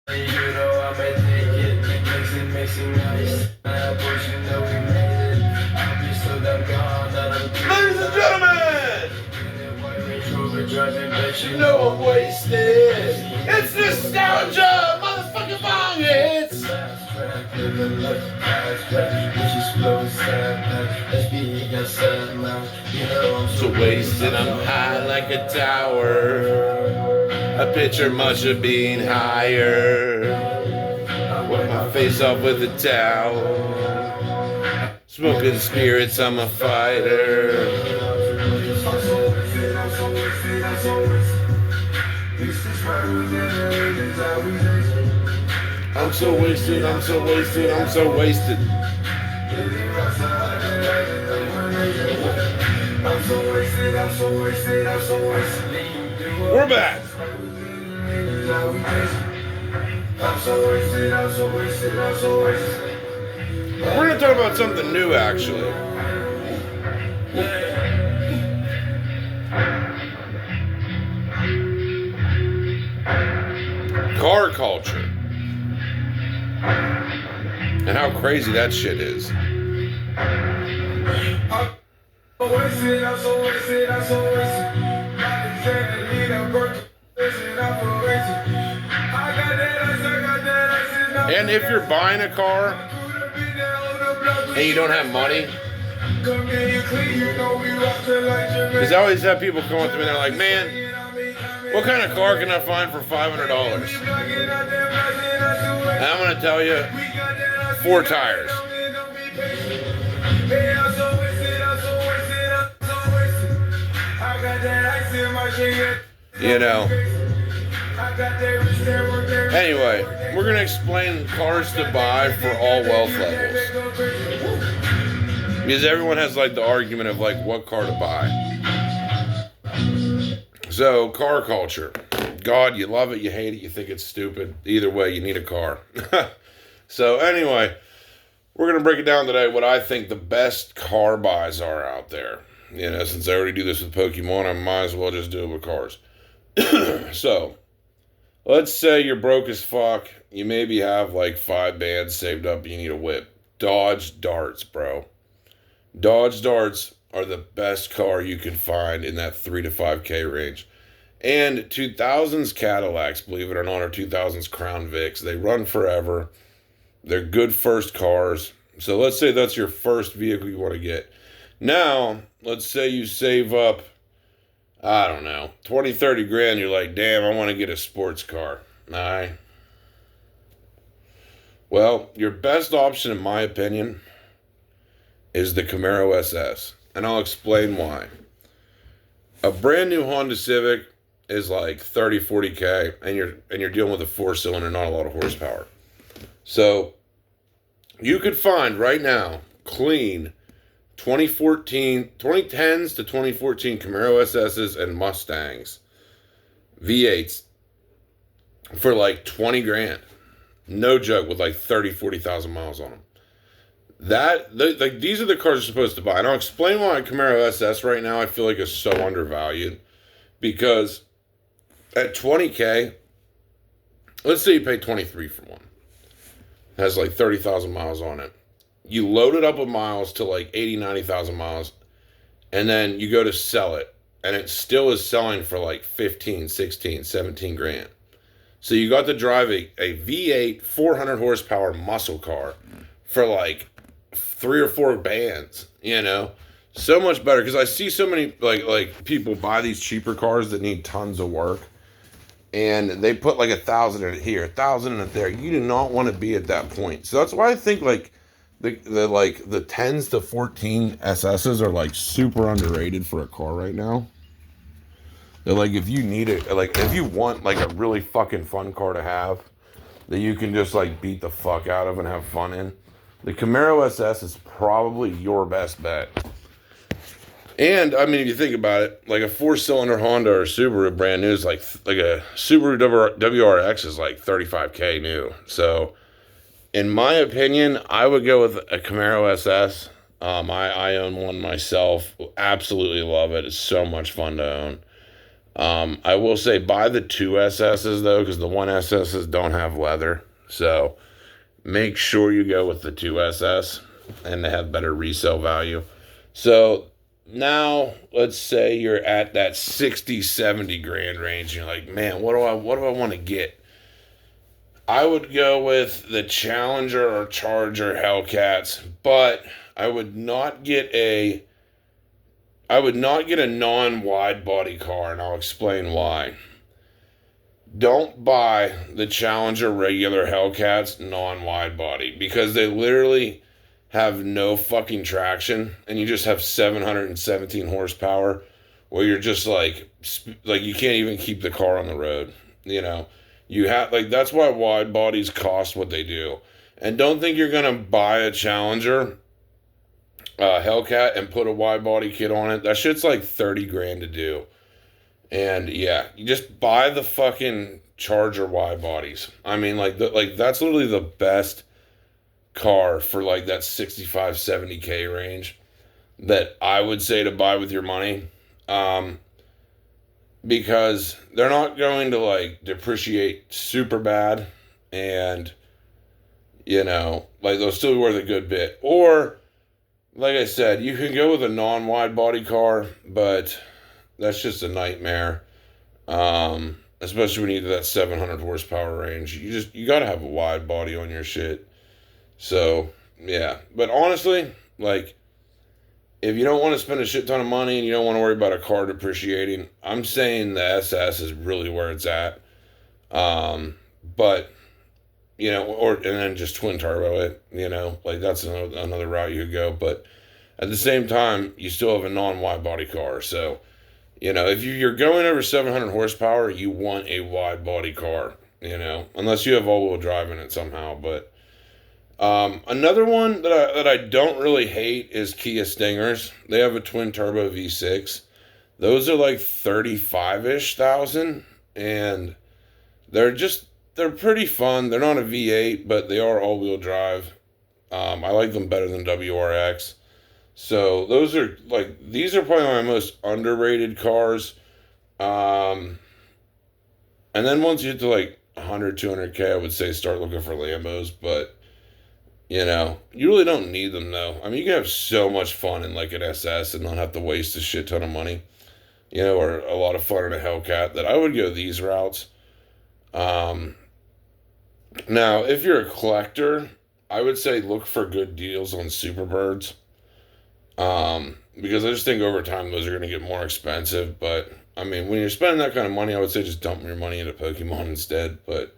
You know I may take it, mixing nice. But you know we made it. I'm just so damn gone that I'm Ladies and gentlemen, you know I'm wasted. it's nostalgia, motherfucking bong hits. So wasted, I'm high like a tower. A picture much of being higher. Wipe my face off with a towel. Smoking spirits, I'm a fighter. I'm so wasted, I'm so wasted, I'm so wasted. We're back. We're going to talk about something new, actually. Car culture. And how crazy that shit is. And if you're buying a car and you don't have money, because I always have people come up to me and they're like, man, what kind of car can I find for $500? And I'm going to tell you, 4 tires. You know. Anyway, we're going to explain cars to buy for all wealth levels. Because everyone has like the argument of like what car to buy. So, car culture. God, you love it, you hate it, you think it's stupid. Either way, you need a car. So, anyway, we're going to break it down today what I think the best car buys are out there. You know, since I already do this with Pokemon, I might as well just do it with cars. So, let's say you're broke as fuck. You maybe have like 5 bands saved up, you need a whip. Dodge Darts, bro. Dodge Darts are the best car you can find in that 3 to 5K range. And 2000s Cadillacs, believe it or not, or 2000s Crown Vics. They run forever. They're good first cars. So let's say that's your first vehicle you want to get. Now, let's say you save up, I don't know, 20, 30 grand. You're like, damn, I want to get a sports car. All right. Well, your best option, in my opinion, is the Camaro SS. And I'll explain why. A brand new Honda Civic is like 30, 40K, and you're dealing with a 4-cylinder, not a lot of horsepower. So you could find right now clean 2010s to 2014 Camaro SSs and Mustangs V8s for like 20 grand. No joke, with like 30, 40,000 miles on them. These are the cars you're supposed to buy. And I'll explain why Camaro SS right now I feel like is so undervalued. Because at 20K, let's say you pay 23 for one. It has like 30,000 miles on it. You load it up with miles to like 80, 90,000 miles. And then you go to sell it. And it still is selling for like 15, 16, 17 grand. So you got to drive a V8 400 horsepower muscle car for like 3 or 4 bands, you know, so much better. Because I see so many like people buy these cheaper cars that need tons of work, and they put like 1,000 in it here, 1,000 in it there. You do not want to be at that point. So that's why I think like the 10s to 14 SSs are like super underrated for a car right now. They're like, if you need it, like if you want like a really fucking fun car to have that you can just like beat the fuck out of and have fun in, the Camaro SS is probably your best bet. And I mean, if you think about it, like a 4-cylinder Honda or Subaru brand new is like a Subaru WRX is like 35K new. So, in my opinion, I would go with a Camaro SS. I own one myself. Absolutely love it. It's so much fun to I will say buy the two SSs though, because the one SSs don't have leather. So make sure you go with the two SS, and they have better resale value. So now let's say you're at that 60, 70 grand range. You're like, man, what do I want to get? I would go with the Challenger or Charger Hellcats, but I would not get a non-wide body car, and I'll explain why. Don't buy the Challenger regular Hellcats non-wide body, because they literally have no fucking traction, and you just have 717 horsepower, where you're just like you can't even keep the car on the road. You have that's why wide bodies cost what they do. And don't think you're gonna buy a Challenger Hellcat and put a wide body kit on it. That shit's like 30 grand to do. And yeah, you just buy the fucking Charger wide bodies. I mean, that's literally the best car for like that 65, 70K range that I would say to buy with your money. Because they're not going to like depreciate super bad, and they'll still be worth a good bit. Or like I said, you can go with a non-wide body car, but that's just a nightmare. Especially when you get to that 700 horsepower range. You got to have a wide body on your shit. So, yeah. But honestly, if you don't want to spend a shit ton of money and you don't want to worry about a car depreciating, I'm saying the SS is really where it's at. But, and then just twin turbo it, that's another route you could go. But at the same time, you still have a non-wide body car. So, if you're going over 700 horsepower, you want a wide body car, unless you have all-wheel drive in it somehow. But another one that I don't really hate is Kia Stingers. They have a twin turbo V6. Those are like 35-ish thousand, and they're pretty fun. They're not a V8, but they are all-wheel drive. I like them better than WRX. So these are probably my most underrated cars. And then once you get to 100, 200K, I would say start looking for Lambos, but you really don't need them though. I mean, you can have so much fun in an SS and not have to waste a shit ton of money, or a lot of fun in a Hellcat, that I would go these routes. Now, if you're a collector, I would say look for good deals on Superbirds. Because I just think over time those are going to get more expensive. But I mean, when you're spending that kind of money, I would say just dump your money into Pokemon instead. But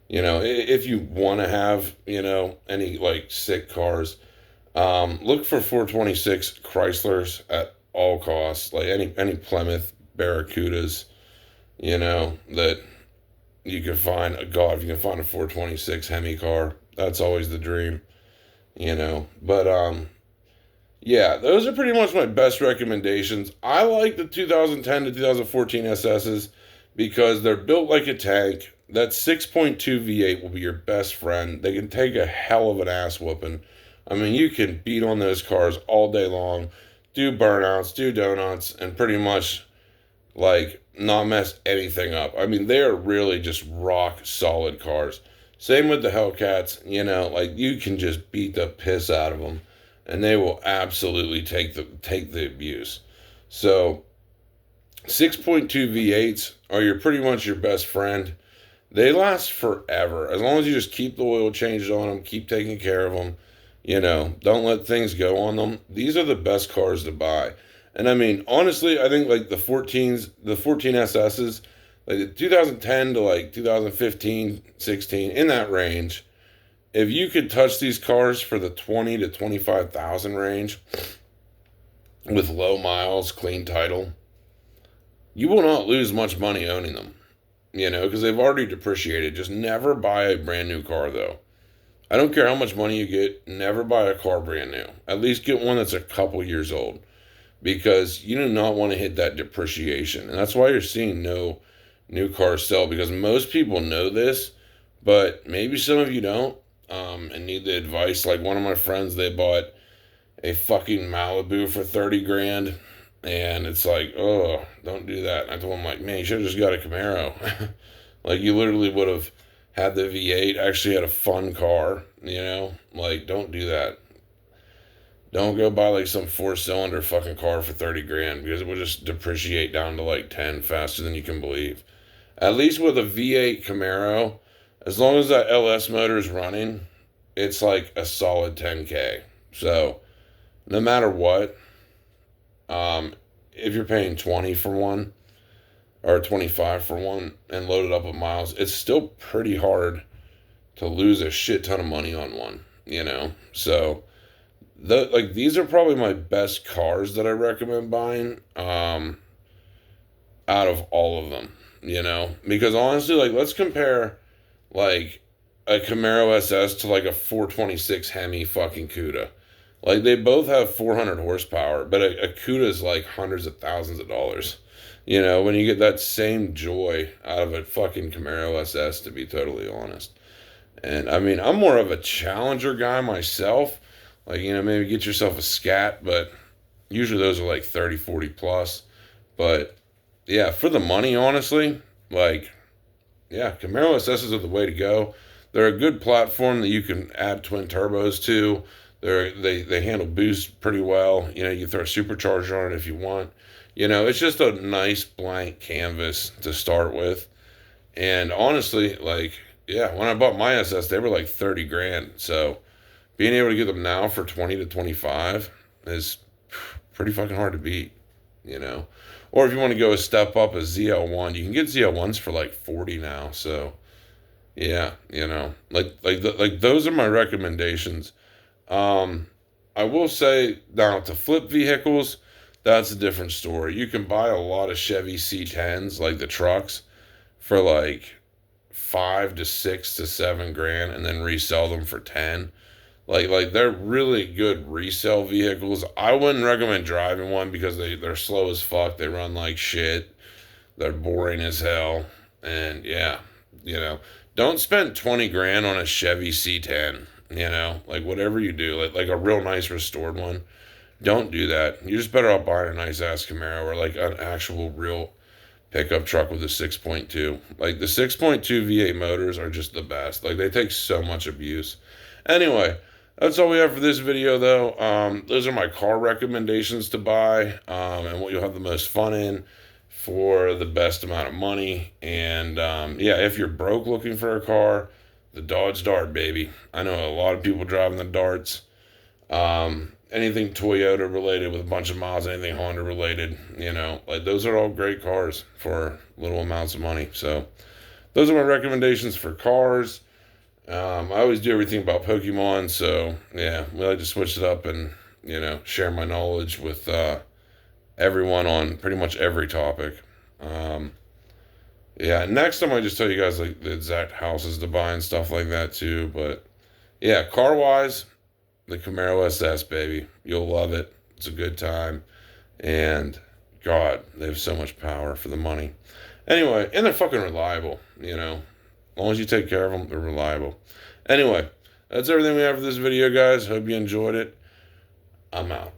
if you want to have any sick cars, look for 426 Chryslers at all costs. Any Plymouth Barracudas, that you can find. God, if you can find a 426 Hemi car, that's always the dream. But yeah, those are pretty much my best recommendations. I like the 2010 to 2014 SSs because they're built like a tank. That 6.2 V8 will be your best friend. They can take a hell of an ass whooping. I mean, you can beat on those cars all day long, do burnouts, do donuts, and pretty much not mess anything up. I mean, they are really just rock solid cars. Same with the Hellcats. You can just beat the piss out of them, and they will absolutely take the abuse. So 6.2 V8s are pretty much your best friend. They last forever. As long as you just keep the oil changes on them, keep taking care of them, don't let things go on them. These are the best cars to buy. And I mean, honestly, I think the 14 SSs, the 2010 to 2015, 16, in that range, if you could touch these cars for the 20 to 25,000 range with low miles, clean title, you will not lose much money owning them, because they've already depreciated. Just never buy a brand new car, though. I don't care how much money you get, never buy a car brand new. At least get one that's a couple years old, because you do not want to hit that depreciation. And that's why you're seeing no new cars sell, because most people know this, but maybe some of you don't. And need the advice. One of my friends, they bought a fucking Malibu for 30 grand, And it's like, oh, don't do that. And I told him, like, man, you should have just got a Camaro. Like, you literally would have had the V8, actually had a fun car, you know? Like, don't do that. Don't go buy, like, some four-cylinder fucking car for 30 grand because it will just depreciate down to, like, 10 faster than you can believe. At least with a V8 Camaro, as long as that LS motor is running, it's like a solid 10K. So, no matter what, if you're paying 20 for one or 25 for one and load it up with miles, it's still pretty hard to lose a shit ton of money on one, you know? So, these are probably my best cars that I recommend buying out of all of them, you know? Because honestly, like, let's compare, like, a Camaro SS to, like, a 426 Hemi fucking Cuda. Like, they both have 400 horsepower, but a Cuda is like hundreds of thousands of dollars. You know, when you get that same joy out of a fucking Camaro SS, to be totally honest. And I mean, I'm more of a Challenger guy myself. Like, you know, maybe get yourself a Scat, but usually those are like 30, 40 plus. But yeah, for the money, honestly, like, yeah, Camaro SSs are the way to go. They're a good platform that you can add twin turbos to. They handle boost pretty well. You know, you can throw a supercharger on it if you want. You know, it's just a nice blank canvas to start with. And honestly, like, yeah, when I bought my SS, they were like 30 grand. So being able to get them now for 20 to 25 is pretty fucking hard to beat, you know. Or if you want to go a step up, a ZL1, you can get ZL1s for like 40 now. So yeah, you know, like those are my recommendations. Um, I will say now to flip vehicles, that's a different story. You can buy a lot of Chevy C10s, like the trucks, for like 5 to 6 to 7 grand, and then resell them for 10. Like they're really good resale vehicles. I wouldn't recommend driving one because they're slow as fuck. They run like shit. They're boring as hell. And yeah, you know, don't spend 20 grand on a Chevy C10. You know, like whatever you do, like a real nice restored one, don't do that. You're just better off buying a nice ass Camaro or like an actual real pickup truck with a 6.2. Like the 6.2 V8 motors are just the best. Like they take so much abuse. Anyway, that's all we have for this video though. Those are my car recommendations to buy and what you'll have the most fun in for the best amount of money. And yeah, if you're broke looking for a car, the Dodge Dart, baby. I know a lot of people driving the Darts. Anything Toyota related with a bunch of miles, anything Honda related, you know, like those are all great cars for little amounts of money. So those are my recommendations for cars. I always do everything about Pokemon, so yeah, we like to switch it up and, you know, share my knowledge with everyone on pretty much every topic. Yeah, next time I just tell you guys like the exact houses to buy and stuff like that too. But yeah, car wise, the Camaro SS, baby, you'll love it. It's a good time, and God, they have so much power for the money. Anyway, and they're fucking reliable. You know, as long as you take care of them, they're reliable. Anyway, that's everything we have for this video, guys. Hope you enjoyed it. I'm out.